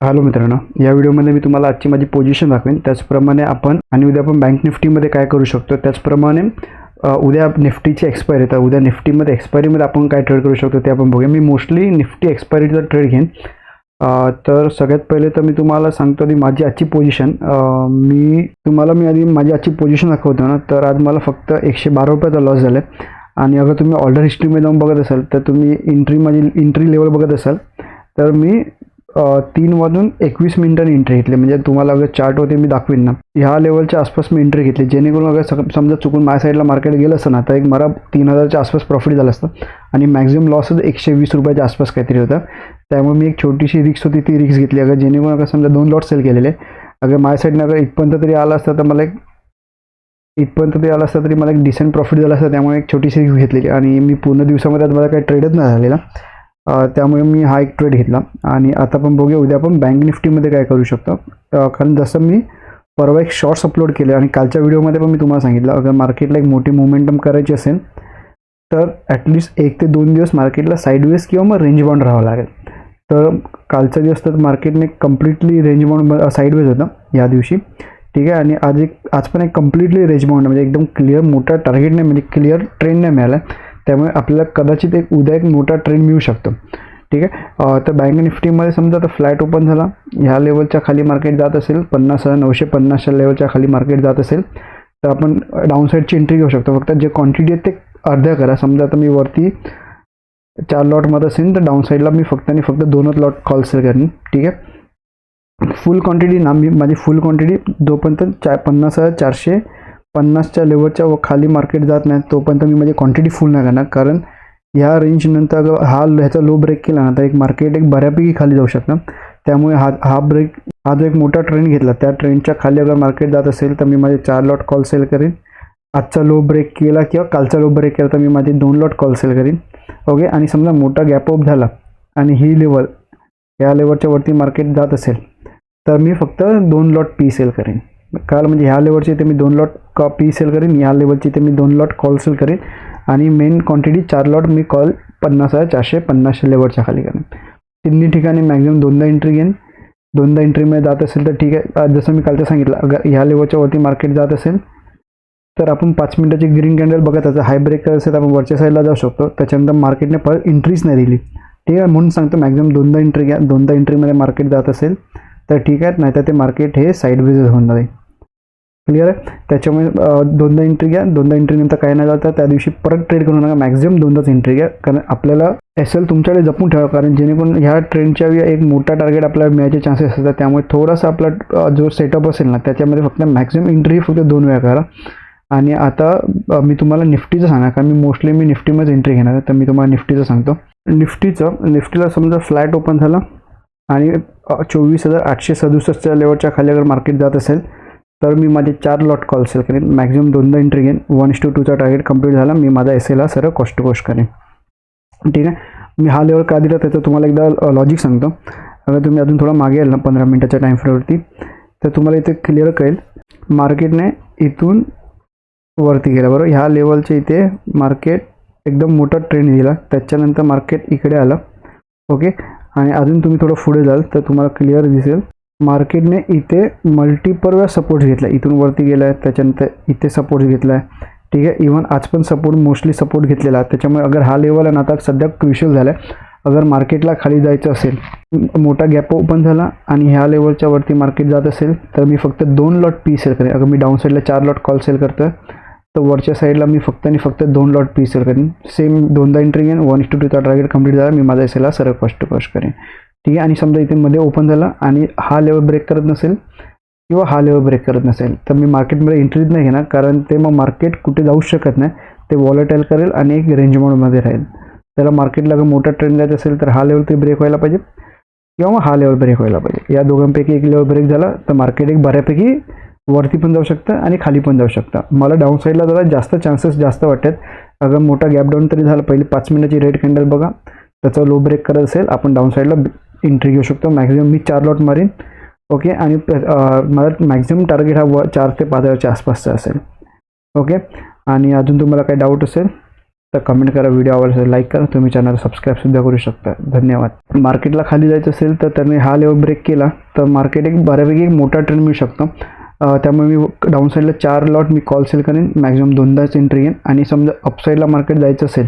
Hello मित्रांनो, या व्हिडिओमध्ये मी तुम्हाला आजची माझी पोझिशन दाखवेन. त्याचप्रमाणे उद्या आपण बँक निफ्टीमध्ये काय करू शकतो. त्याचप्रमाणे उद्या निफ्टीची एक्सपायरी, तर उद्या निफ्टीमध्ये एक्सपायरीमध्ये आपण काय ट्रेड करू शकतो ते आपण बघूया. मी मोस्टली निफ्टी एक्सपायरीचा ट्रेड घेईन. तर सगळ्यात पहिले तर मी तुम्हाला सांगतो की माझी आजची पोझिशन मी आधी माझी आजची पोझिशन दाखवतो ना, तर आज मला फक्त 112 रुपयाचा लॉस झाला आहे. आणि अगर तुम्ही ऑर्डर हिस्ट्रीमध्ये जाऊन बघत असाल तर तुम्ही माझी एंट्री लेवल बघत असाल तर मी 3 वाजून 21 मिनिटांनी एंट्री घेतली. म्हणजे तुम्हाला अगर चार्टवरती मी दाखवीन ना, ह्या लेवलच्या आसपास मी एंट्री घेतली, जेणेकरून अगर समजा चुकून माझ्या साईडला मार्केट गेलं असतं ना, तर एक मला 3000च्या आसपास प्रॉफिट झालं असतं. आणि मॅक्झिमम लॉस 120 रुपयाच्या आसपास काहीतरी होता. त्यामुळे मी एक छोटीशी रिक्स होती ती रिक्स घेतली. अगर जेणेकरून अगर समजा 2 लॉट सेल केलेले, अगर माझ्या साईडनं अगर इथपर्यंत तरी आला असता तर मला एक डिसेंट प्रॉफिट झाला असतं. त्यामुळे एक छोटीशी रिक्स घेतलेली आणि मी पूर्ण दिवसामध्ये मला काही ट्रेडच नाही झालेला. त्यामुळे मी हा एक ट्रेड घेतला. आणि आता आपण बघूया उद्या आपण बँक निफ्टीमध्ये काय करू शकतो. कारण जसं मी परवा एक शॉर्ट्स अपलोड केले आणि कालच्या व्हिडिओमध्ये पण मी तुम्हाला सांगितलं, अगर मार्केटला एक मोठी मोमेंटम करायची असेल तर ॲटलिस्ट 1 ते 2 दिवस मार्केटला साईडवेज किंवा मग रेंज बाउंड राहावं लागेल. तर कालचा दिवस तर मार्केटने कम्प्लिटली रेंज बाउंड साईडवेज होतं या दिवशी, ठीक आहे. आणि आज पण एक कम्प्लिटली रेंज बाउंड, म्हणजे एकदम क्लिअर मोठा टार्गेट नाही, म्हणजे क्लिअर ट्रेंड नाही मिळाला. त्यामुळे आपल्याला कदाचित उद्या एक मोठा ट्रेंड मिळू शकतो, ठीक आहे. तर बँक निफ्टीमध्ये समजा आता फ्लॅट ओपन झाला, ह्या लेवलच्या खाली मार्केट जात असेल 50,950च्या लेवलच्या खाली मार्केट जात असेल तर आपण डाऊन साईडची एंट्री घेऊ शकतो. फक्त जे क्वांटिटी आहे ते अर्ध्या करा. समजा आता मी वरती 4 लॉटमध्ये असेल तर डाऊन साईडला मी फक्त 2च लॉट कॉल सेल करेन, ठीक आहे. फुल क्वांटिटी ना, मी माझी फुल क्वांटिटी जोपर्यंत 50,450च्या लेवलच्या खाली मार्केट जात नाही तोपर्यंत मी माझी क्वांटिटी फुल नाही करणार. कारण ह्या रेंजनंतर अगर ह्याचा लो ब्रेक केला ना तर एक मार्केट एक बऱ्यापैकी खाली जाऊ शकतं. त्यामुळे हा जो एक मोठा ट्रेंड घेतला त्या ट्रेंडच्या खाली अगर मार्केट जात असेल तर मी माझे 4 लॉट कॉल सेल करेन. आजचा लो ब्रेक केला किंवा कालचा लो ब्रेक केला तर मी माझे 2 लॉट कॉल सेल करेन, ओके. आणि समजा मोठा गॅप अप झाला आणि ही लेवल या लेवलच्या वरती मार्केट जात असेल तर मी फक्त 2 लॉट पी सेल करेन. काल म्हणजे ह्या लेवलची ते मी 2 लॉट पी सेल करेन, ह्या लेवलची ते मी 2 लॉट कॉल सेल करेन. आणि मेन क्वांटिटी 4 लॉट मी कॉल 50,450 लेवलच्या खाली करेन. तिन्ही ठिकाणी मॅक्झिमम 2दा एंट्री घेईन. 2दा एंट्रीमध्ये जात असेल तर ठीक आहे. जसं मी कालचं सांगितलं, अगर ह्या लेवलच्या वरती मार्केट जात असेल तर आपण 5 मिनिटाची ग्रीन कॅन्डल बघत असेल, हाय ब्रेक करत असेल आपण वरच्या साईडला जाऊ शकतो. त्याच्यानंतर मार्केटने परत एंट्रीच नाही दिली, ठीक आहे. म्हणून सांगतो मॅक्झिमम 2दा एंट्री घ्या. 2दा एंट्रीमध्ये मार्केट जात असेल तर ठीक आहे, नाहीतर ते मार्केट हे साईडवेज होऊन जाईल, क्लिअर आहे. त्याच्यामुळे 2दा एंट्री घ्या. 2दा एंट्रीनंतर काय नाही झालं तर त्या दिवशी परत ट्रेड करू नका. मॅक्झिमम 2दाच एंट्री घ्या. कारण आपल्याला एसएल तुमच्याकडे जपून ठेवा, कारण जेणेकरून ह्या ट्रेंडच्या एक मोठा टार्गेट आपल्याला मिळायचे चान्सेस असतात. त्यामुळे थोडासा आपला जो सेटअप असेल ना त्याच्यामध्ये फक्त मॅक्झिमम एंट्री फक्त 2 वेळा करा. आणि आता मी तुम्हाला निफ्टीचं सांगा, कारण मी निफ्टीमध्ये एंट्री घेणार आहे, तर मी तुम्हाला निफ्टीचं सांगतो. निफ्टीला समजा फ्लॅट ओपन झाला आणि 24,867च्या लेवलच्या खाली अगर मार्केट जात असेल तर मी माझे 4 लॉट कॉल सेल करेन. मॅक्झिमम 2दा एंट्री घेईन. 1:2चा टार्गेट कंप्लीट झाला, मी माझा एसएलला सरळ कॉस्ट टू कॉस्ट करेन, ठीक आहे. मी हा लेवल का दिला त्याचं तुम्हाला एकदा लॉजिक सांगतो. अगर तुम्ही अजून थोडा मागे याल ना 15 मिनिटाच्या टाईम फ्रेमवरती तर तुम्हाला इथे क्लिअर कळेल. मार्केटने इथून वरती गेला, बरोबर. ह्या लेवलच्या इथे मार्केट एकदम मोठा ट्रेंड दिला, त्याच्यानंतर मार्केट इकडे आलं, ओके. आणि अजून तुम्ही थोडं पुढे जाल तर तुम्हाला क्लिअर दिसेल मार्केटने इथे मल्टिपल वेळा सपोर्ट घेतला. इथून वरती गेला आहे, त्याच्यानंतर इथे सपोर्ट घेतला आहे, ठीक आहे. इव्हन आज पण मोस्टली सपोर्ट घेतलेला आहे. त्याच्यामुळे अगर हा लेवल आहे ना आता सध्या क्रुशियल झाला आहे. अगर मार्केटला खाली जायचं असेल, मोठा गॅप ओपन झाला आणि ह्या लेवलच्या वरती मार्केट जात असेल तर मी फक्त 2 लॉट पी सेल करेन. अगर मी डाऊन साईडला 4 लॉट कॉल सेल करतो तर वरच्या साईडला मी फक्त 2 लॉट पी सेल करेन. सेम 2दा एंट्री घेईन. 1:2चा टार्गेट कंप्लीट झाला, मी माझा एसएलला सरळ कॉस्ट टू कॉस्ट करेन, ठीक आहे. आणि समजा इथे मध्ये ओपन झाला आणि हा लेवल ब्रेक करत नसेल किंवा हा लेवल ब्रेक करत नसेल तर मी मार्केटमध्ये एंट्रीच नाही घेणार. कारण ते मग मार्केट कुठे जाऊ शकत नाही, ते वॉलेटाईल करेल आणि एक रेंज मोडमध्ये राहील. त्याला मार्केटला अगर मोठा ट्रेंड जायचा असेल तर हा लेवल ते ब्रेक व्हायला पाहिजे किंवा मग हा लेवल ब्रेक व्हायला पाहिजे. या दोघांपैकी एक लेवल ब्रेक झाला तर मार्केट एक बऱ्यापैकी वरती पण जाऊ शकतं आणि खाली पण जाऊ शकतं. मला डाऊन साईडला जरा जास्त चान्सेस जास्त वाटतात. अगर मोठा गॅप डाऊन तरी झाला, पहिले 5 मिनिटाची रेड कॅन्डल बघा, त्याचा लो ब्रेक करत असेल आपण डाऊन साईडला एंट्री घेऊ शकतो. मॅक्झिमम मी 4 लॉट मारीन, ओके. आणि माझा मॅक्झिमम टार्गेट हा 4 ते 5,000च्या आसपासचा असेल, ओके. आणि अजून तुम्हाला काही डाऊट असेल तर कमेंट करा, व्हिडिओ आवडला लाईक करा, तुम्ही चॅनल सबस्क्राईबसुद्धा करू शकता. धन्यवाद. मार्केटला खाली जायचं असेल तर त्यांनी हा लेवल ब्रेक केला तर मार्केट एक बऱ्यापैकी एक मोठा ट्रेंड मिळू शकतो. त्यामुळे मी डाऊन साईडला 4 लॉट मी कॉल सेल करेन, मॅक्झिमम 2दाच एंट्री घेईन. आणि समजा अपसाईडला मार्केट जायचं असेल